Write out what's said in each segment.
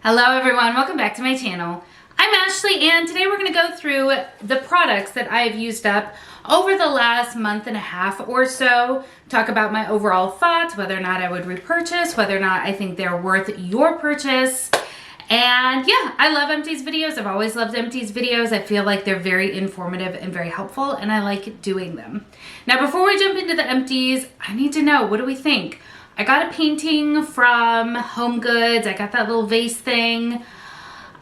Hello everyone, welcome back to my channel. I'm Ashley and today we're going to go through the products that I've used up over the last month and a half or so. Talk about my overall thoughts, whether or not I would repurchase, whether or not I think they're worth your purchase. And yeah, I love Empties videos. I've always loved Empties videos. I feel like they're very informative and very helpful and I like doing them. Now before we jump into the Empties, I need to know, what do we think? I got a painting from Home Goods. I got that little vase thing.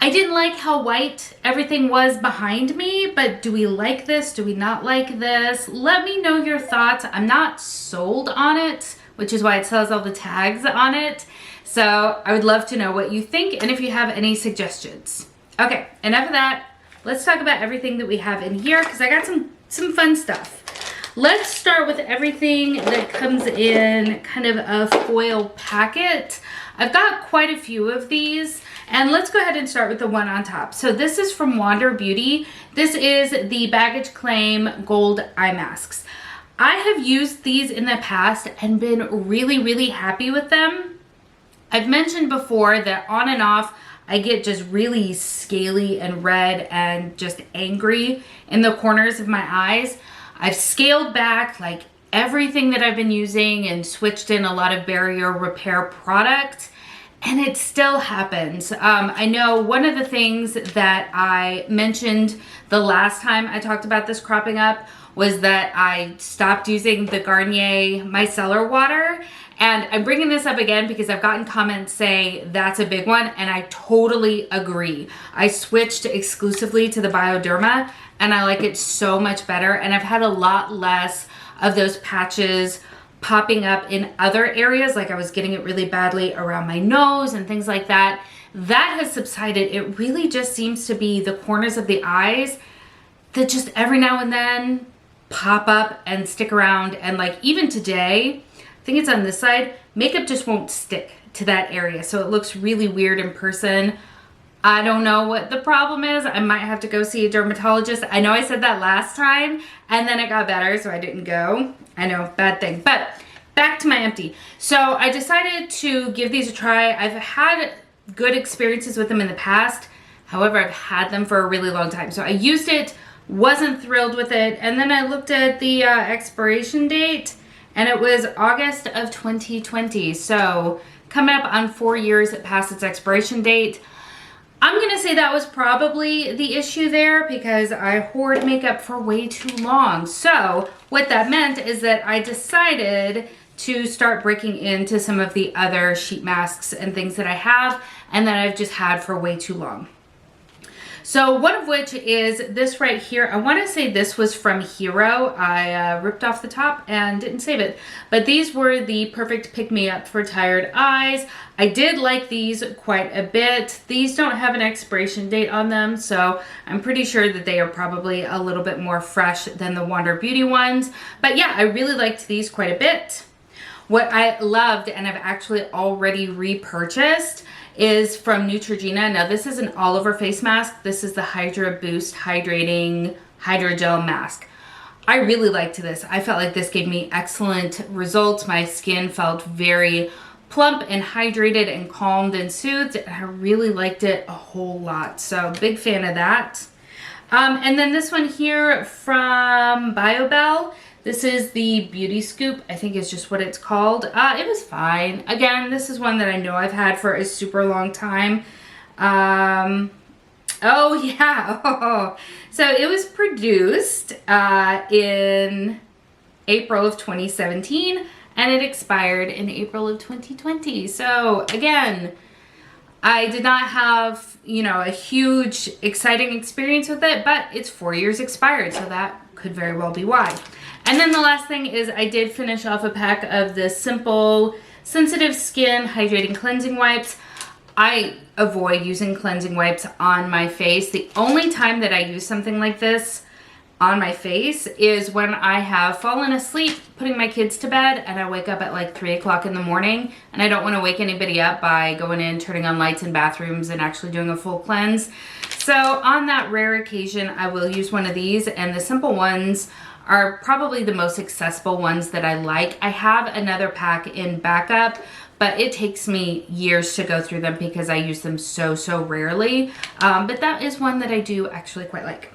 I didn't like how white everything was behind me, but do we like this? Do we not like this? Let me know your thoughts. I'm not sold on it, which is why it says all the tags on it. So I would love to know what you think and if you have any suggestions. Okay, enough of that. Let's talk about everything that we have in here because I got some fun stuff. Let's start with everything that comes in kind of a foil packet. I've got quite a few of these, and let's go ahead and start with the one on top. So this is from Wander Beauty. This is the Baggage Claim Gold Eye Masks. I have used these in the past and been really happy with them. I've mentioned before that on and off, I get just really scaly and red and just angry in the corners of my eyes. I've scaled back like everything that I've been using and switched in a lot of barrier repair product, and it still happens. I know one of the things that I mentioned the last time I talked about this cropping up was that I stopped using the Garnier Micellar Water. And I'm bringing this up again because I've gotten comments say that's a big one, and I totally agree. I switched exclusively to the Bioderma, and I like it so much better, and I've had a lot less of those patches popping up in other areas, like I was getting it really badly around my nose and things like that. That has subsided. It really just seems to be the corners of the eyes that just every now and then pop up and stick around, and like even today, I think it's on this side, makeup just won't stick to that area. So it looks really weird in person. I don't know what the problem is. I might have to go see a dermatologist. I know I said that last time and then it got better, so I didn't go. I know, bad thing. But back to my empty. So I decided to give these a try. I've had good experiences with them in the past. However, I've had them for a really long time. So I used it, wasn't thrilled with it. And then I looked at the expiration date, and it was August of 2020. So coming up on 4 years past its expiration date. I'm gonna say that was probably the issue there because I hoard makeup for way too long. So what that meant is that I decided to start breaking into some of the other sheet masks and things that I have and that I've just had for way too long. So one of which is this right here. I want to say this was from Hero. I ripped off the top and didn't save it. But these were the perfect pick-me-up for tired eyes. I did like these quite a bit. These don't have an expiration date on them, so I'm pretty sure that they are probably a little bit more fresh than the Wander Beauty ones. But yeah, I really liked these quite a bit. What I loved, and I've actually already repurchased, is from Neutrogena. Now this is an all over face mask. This is the Hydra Boost Hydrating Hydrogel Mask. I really liked this. I felt like this gave me excellent results. My skin felt very plump and hydrated and calmed and soothed. And I really liked it a whole lot. So big fan of that. And then this one here from Biobelle. This is the Beauty Scoop, I think is just what it's called. It was fine. Again, this is one that I know I've had for a super long time. Oh yeah, so it was produced in April of 2017 and it expired in April of 2020. So again, I did not have, you know, a huge exciting experience with it, but it's 4 years expired, so that could very well be why. And then the last thing is I did finish off a pack of the Simple Sensitive Skin Hydrating Cleansing Wipes. I avoid using cleansing wipes on my face. The only time that I use something like this on my face is when I have fallen asleep putting my kids to bed and I wake up at like 3 o'clock in the morning and I don't want to wake anybody up by going in, turning on lights in bathrooms and actually doing a full cleanse. So on that rare occasion, I will use one of these, and the Simple ones are probably the most accessible ones that I like. I have another pack in backup, but it takes me years to go through them because I use them so rarely. But that is one that I do actually quite like.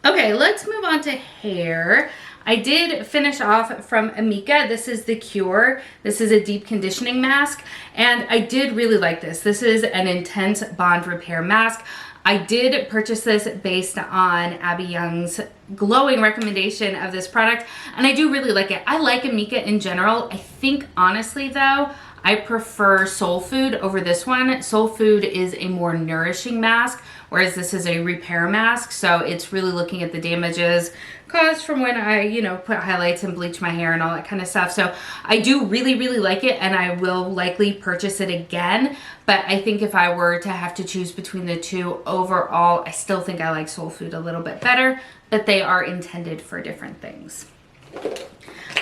Okay, let's move on to hair. I did finish off from Amika. This is the Cure. This is a deep conditioning mask, and I did really like this. This is an intense bond repair mask. I did purchase this based on Abby Young's glowing recommendation of this product, and I do really like it. I like Amika in general. I think honestly though, I prefer Soul Food over this one. Soul Food is a more nourishing mask, whereas this is a repair mask. So it's really looking at the damages caused from when I, you know, put highlights and bleach my hair and all that kind of stuff. So I do really like it, and I will likely purchase it again. But I think if I were to have to choose between the two overall, I still think I like Soul Food a little bit better, but they are intended for different things.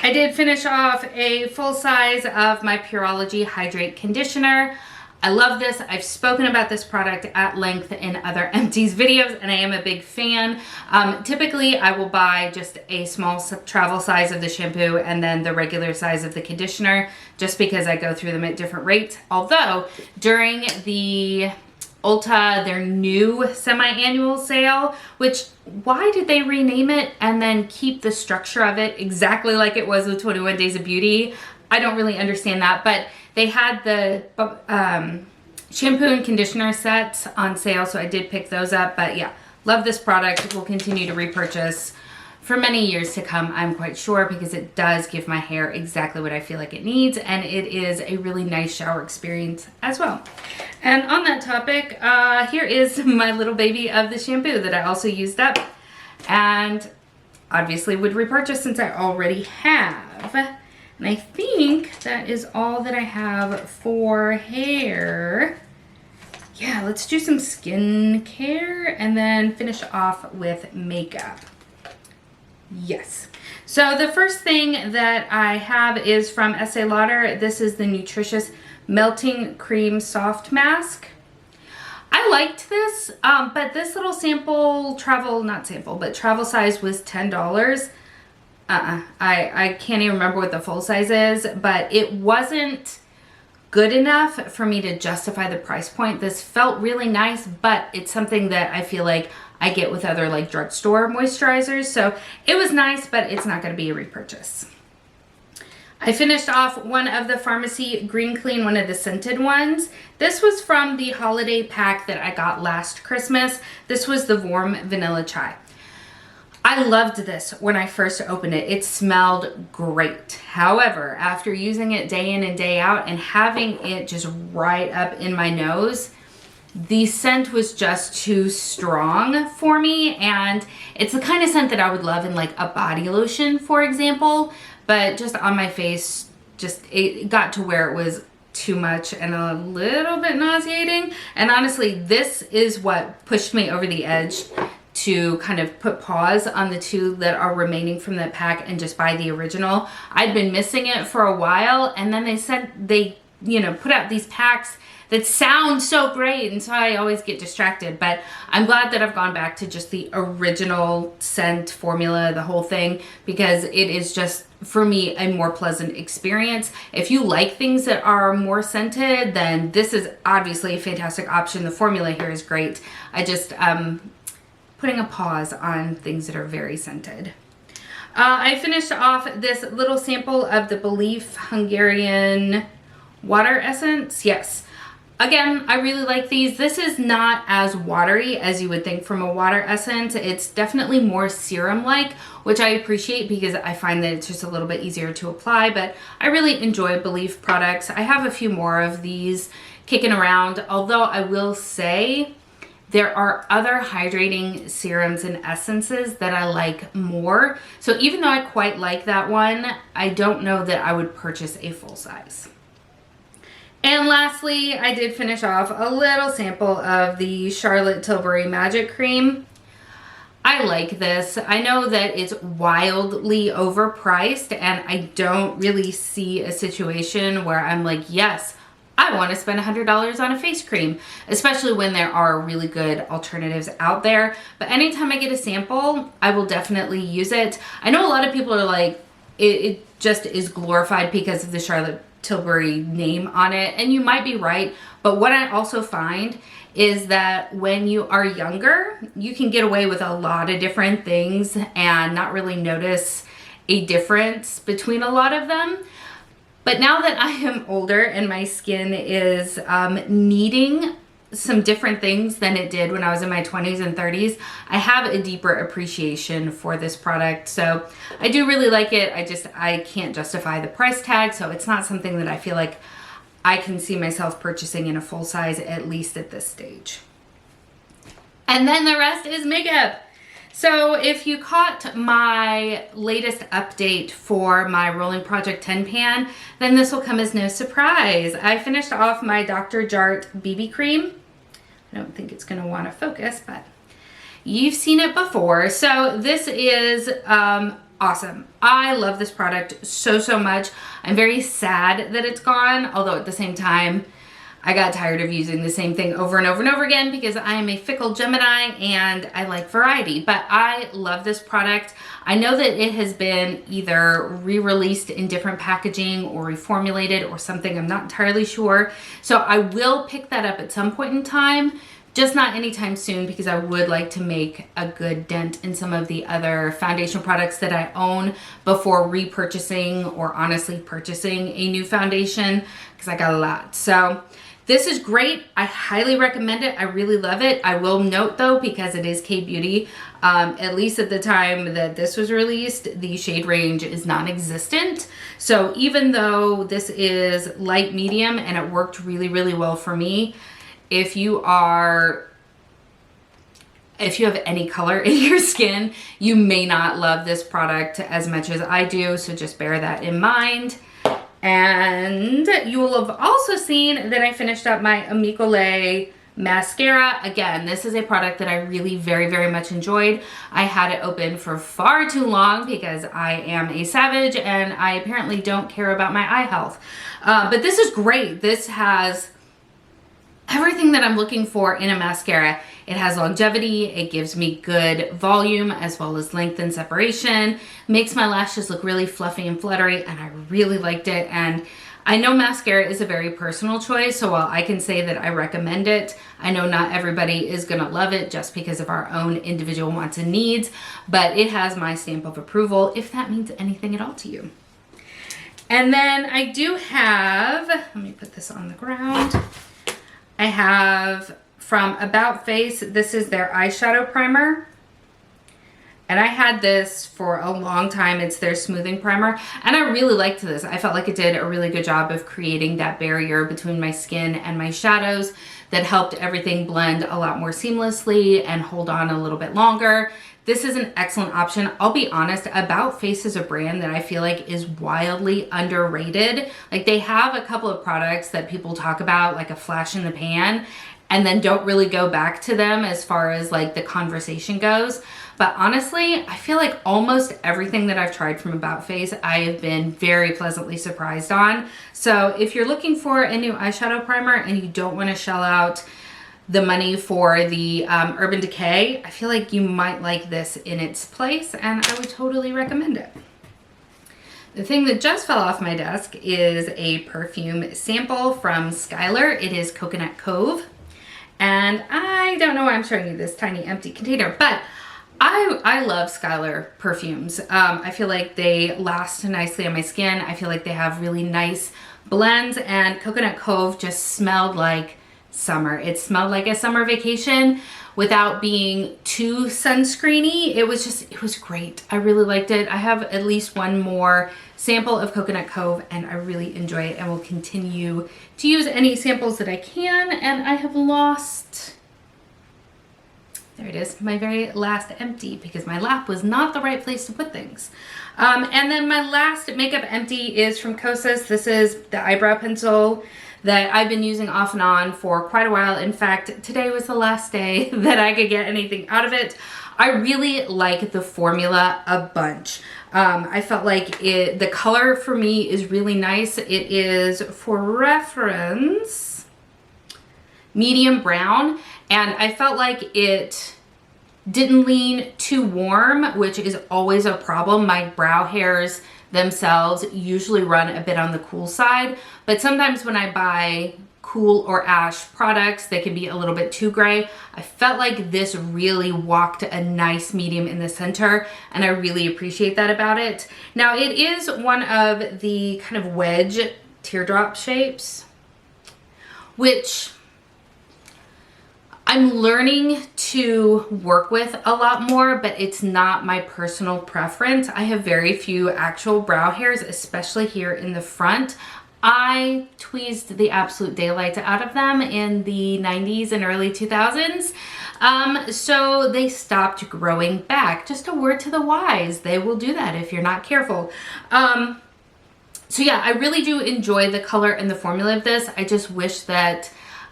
I did finish off a full size of my Pureology Hydrate Conditioner. I love this. I've spoken about this product at length in other Empties videos, and I am a big fan. Typically, I will buy just a small travel size of the shampoo and then the regular size of the conditioner, just because I go through them at different rates. Although, during the Ulta, their new semi-annual sale, which, why did they rename it and then keep the structure of it exactly like it was with 21 Days of Beauty? I don't really understand that, but they had the shampoo and conditioner sets on sale, so I did pick those up. But yeah, love this product. Will continue to repurchase for many years to come, I'm quite sure, because it does give my hair exactly what I feel like it needs, and it is a really nice shower experience as well. And on that topic, here is my little baby of the shampoo that I also used up and obviously would repurchase since I already have. And I think that is all that I have for hair. Yeah, let's do some skincare and then finish off with makeup. Yes. So the first thing that I have is from Estee Lauder. This is the Nutritious Melting Cream Soft Mask. I liked this, but this little sample, travel size was $10. I can't even remember what the full size is, but it wasn't good enough for me to justify the price point. This felt really nice, but it's something that I feel like I get with other like drugstore moisturizers. So it was nice, but it's not going to be a repurchase. I finished off one of the Pharmacy Green Clean, one of the scented ones. This was from the holiday pack that I got last Christmas. This was the Warm Vanilla Chai. I loved this when I first opened it. It smelled great. However, after using it day in and day out and having it just right up in my nose, the scent was just too strong for me, and it's the kind of scent that I would love in like a body lotion, for example, but just on my face, just it got to where it was too much and a little bit nauseating. And honestly, this is what pushed me over the edge to kind of put pause on the two that are remaining from that pack and just buy the original. I'd been missing it for a while, and then they put out these packs that sound so great, and so I always get distracted. But I'm glad that I've gone back to just the original scent formula, the whole thing, because it is just, for me, a more pleasant experience. If you like things that are more scented, then this is obviously a fantastic option. The formula here is great. I just putting a pause on things that are very scented. I finished off this little sample of the Belief Hungarian water essence. Yes. Again, I really like these. This is not as watery as you would think from a water essence. It's definitely more serum-like, which I appreciate because I find that it's just a little bit easier to apply, but I really enjoy Belief products. I have a few more of these kicking around, although I will say there are other hydrating serums and essences that I like more. So even though I quite like that one, I don't know that I would purchase a full size. And lastly, I did finish off a little sample of the Charlotte Tilbury Magic Cream. I like this. I know that it's wildly overpriced, and I don't really see a situation where I'm like, yes, I want to spend $100 on a face cream, especially when there are really good alternatives out there. But anytime I get a sample, I will definitely use it. I know a lot of people are like, it just is glorified because of the Charlotte Tilbury name on it, and you might be right, but what I also find is that when you are younger, you can get away with a lot of different things and not really notice a difference between a lot of them. But now that I am older and my skin is needing some different things than it did when I was in my 20s and 30s, I have a deeper appreciation for this product. So I do really like it. I can't justify the price tag, so it's not something that I feel like I can see myself purchasing in a full size, at least at this stage. And then the rest is makeup. So if you caught my latest update for my Rolling Project 10 pan, then this will come as no surprise. I finished off my Dr. Jart BB cream. I don't think it's going to want to focus, but you've seen it before. So this is awesome. I love this product so much. I'm very sad that it's gone, although at the same time, I got tired of using the same thing over and over and over again because I am a fickle Gemini and I like variety, but I love this product. I know that it has been either re-released in different packaging or reformulated or something. I'm not entirely sure. So I will pick that up at some point in time, just not anytime soon, because I would like to make a good dent in some of the other foundation products that I own before repurchasing or honestly purchasing a new foundation, because I got a lot. So this is great. I highly recommend it. I really love it. I will note though, because it is K-Beauty, at least at the time that this was released, the shade range is non-existent. So even though this is light medium and it worked really well for me, if you have any color in your skin, you may not love this product as much as I do. So just bear that in mind. And you will have also seen that I finished up my Amicole mascara. Again, this is a product that I really very much enjoyed. I had it open for far too long because I am a savage and I apparently don't care about my eye health. But this is great. This has everything that I'm looking for in a mascara. It has longevity, it gives me good volume as well as length and separation, makes my lashes look really fluffy and fluttery, and I really liked it. And I know mascara is a very personal choice, so while I can say that I recommend it, I know not everybody is gonna love it just because of our own individual wants and needs, but it has my stamp of approval, if that means anything at all to you. And then I do have, let me put this on the ground. I have from About Face, this is their eyeshadow primer. And I had this for a long time. It's their smoothing primer. And I really liked this. I felt like it did a really good job of creating that barrier between my skin and my shadows that helped everything blend a lot more seamlessly and hold on a little bit longer. This is an excellent option. I'll be honest, About Face is a brand that I feel like is wildly underrated. Like they have a couple of products that people talk about, like a flash in the pan, and then don't really go back to them as far as like the conversation goes. But honestly, I feel like almost everything that I've tried from About Face, I have been very pleasantly surprised on. So if you're looking for a new eyeshadow primer and you don't want to shell out the money for the Urban Decay, I feel like you might like this in its place, and I would totally recommend it. The thing that just fell off my desk is a perfume sample from Skylar. It is Coconut Cove. And I don't know why I'm showing you this tiny empty container, but I love Skylar perfumes. I feel like they last nicely on my skin. I feel like they have really nice blends, and Coconut Cove just smelled like summer. It smelled like a summer vacation without being too sunscreeny. It was great. I really liked it. I have at least one more sample of Coconut Cove and I really enjoy it and will continue to use any samples that I can. And I have lost, there it is, my very last empty because my lap was not the right place to put things. And then my last makeup empty is from Kosas. This is the eyebrow pencil that I've been using off and on for quite a while. In fact, today was the last day that I could get anything out of it. I really like the formula a bunch. I felt like the color for me is really nice. It is, for reference, medium brown, and I felt like it didn't lean too warm, which is always a problem. My brow hairs themselves usually run a bit on the cool side, but sometimes when I buy cool or ash products, they can be a little bit too gray. I felt like this really walked a nice medium in the center, and I really appreciate that about it. Now, it is one of the kind of wedge teardrop shapes, which I'm learning to work with a lot more, but it's not my personal preference. I have very few actual brow hairs, especially here in the front. I tweezed the absolute daylights out of them in the 90s and early 2000s. So they stopped growing back. Just a word to the wise. They will do that if you're not careful. So yeah, I really do enjoy the color and the formula of this. I just wish that,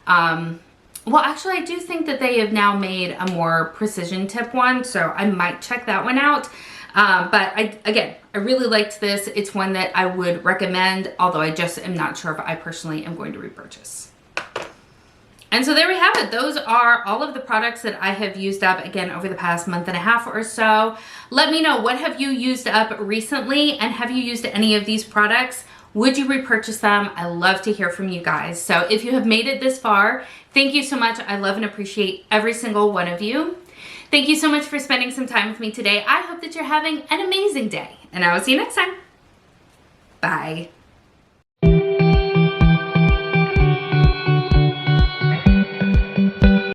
well, actually, I do think that they have now made a more precision tip one, so I might check that one out. But again, I really liked this. It's one that I would recommend, although I just am not sure if I personally am going to repurchase. And so there we have it. Those are all of the products that I have used up, again, over the past month and a half or so. Let me know, what have you used up recently, and have you used any of these products? Would you repurchase them? I love to hear from you guys. So if you have made it this far, thank you so much. I love and appreciate every single one of you. Thank you so much for spending some time with me today. I hope that you're having an amazing day, and I will see you next time. Bye.